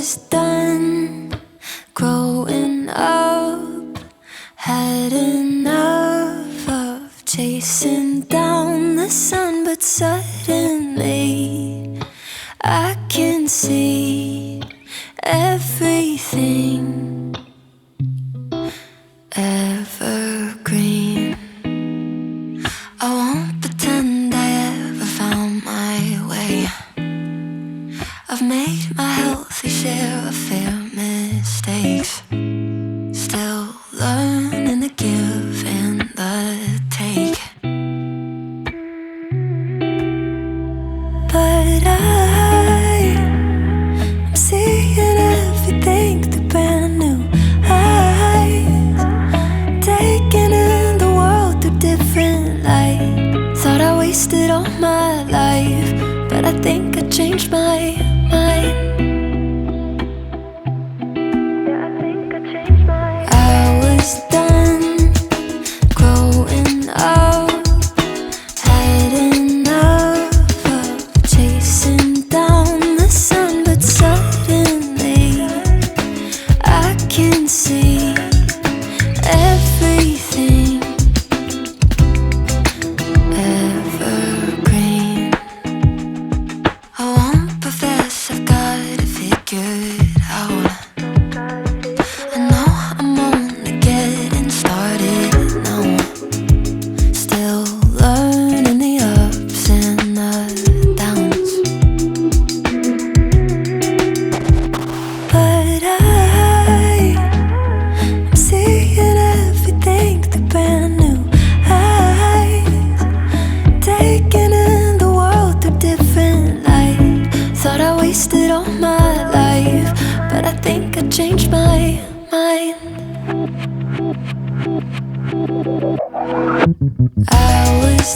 was done growing up, had enough of chasing down the sun, but suddenly I can see everything evergreen. I won't pretend I ever found my way. I've made my healthy share of fair mistakes, still learning the give and the take. But I'm seeing everything through brand new eyes, taking in the world through different light. Thought I wasted all my life, but I think I changed my mind. Yeah, I think I changed my mind. I was done growing up, had enough of chasing down the sun, but suddenly I can see everything evergreen. I won't profess I've got it figured out. I know I'm only getting started now, still learning the ups and the downs. But I'm seeing everything through brand new eyes, taking in the world through different light. Thought I wasted all my life, but I think I changed my mind. I was